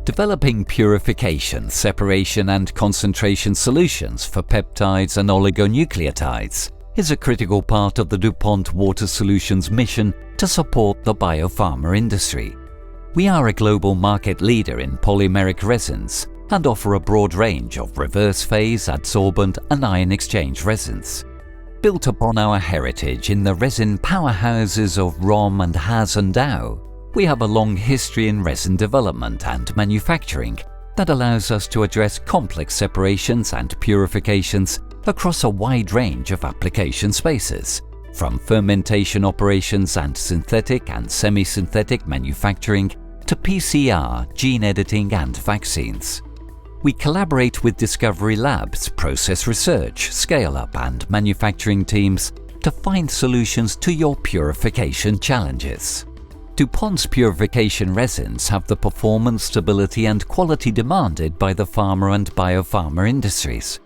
Developing purification, separation and concentration solutions for peptides and oligonucleotides is a critical part of the DuPont Water Solutions mission to support the biopharma industry. We are a global market leader in polymeric resins and offer a broad range of reverse phase, adsorbent and ion exchange resins. Built upon our heritage in the resin powerhouses of ROM and HAS and DAO, we have a long history in resin development and manufacturing that allows us to address complex separations and purifications across a wide range of application spaces, from fermentation operations and synthetic and semi-synthetic manufacturing to PCR, gene editing and vaccines. We collaborate with discovery labs, process research, scale-up and manufacturing teams to find solutions to your purification challenges. DuPont's purification resins have the performance, stability and quality demanded by the pharma and biopharma industries.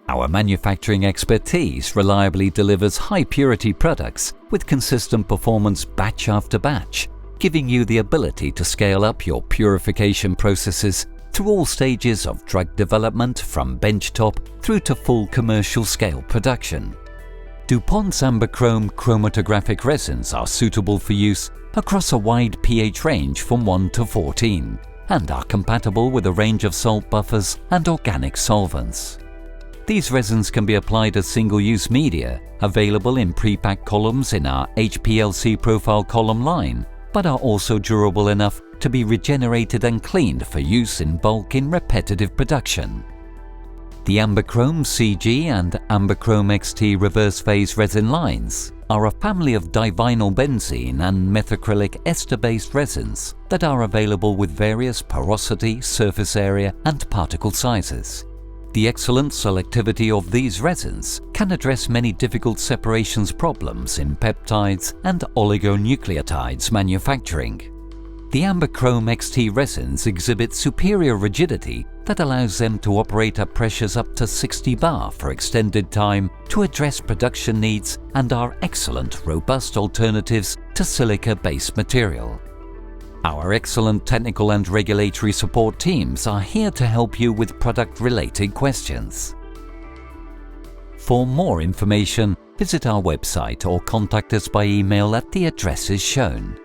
Our manufacturing expertise reliably delivers high-purity products with consistent performance batch after batch, giving you the ability to scale up your purification processes through all stages of drug development, from benchtop through to full commercial-scale production. DuPont's amber-chrome chromatographic resins are suitable for use across a wide pH range from 1 to 14 and are compatible with a range of salt buffers and organic solvents. These resins can be applied as single-use media, available in pre-packed columns in our HPLC profile column line, but are also durable enough to be regenerated and cleaned for use in bulk in repetitive production. The amber-chrome CG and amber-chrome XT reverse phase resin lines are a family of divinyl benzene and methacrylic ester-based resins that are available with various porosity, surface area and particle sizes. The excellent selectivity of these resins can address many difficult separations problems in peptides and oligonucleotides manufacturing. The amber-chrome XT resins exhibit superior rigidity that allows them to operate at pressures up to 60 bar for extended time to address production needs and are excellent, robust alternatives to silica-based material. Our excellent technical and regulatory support teams are here to help you with product-related questions. For more information, visit our website or contact us by email at the addresses shown.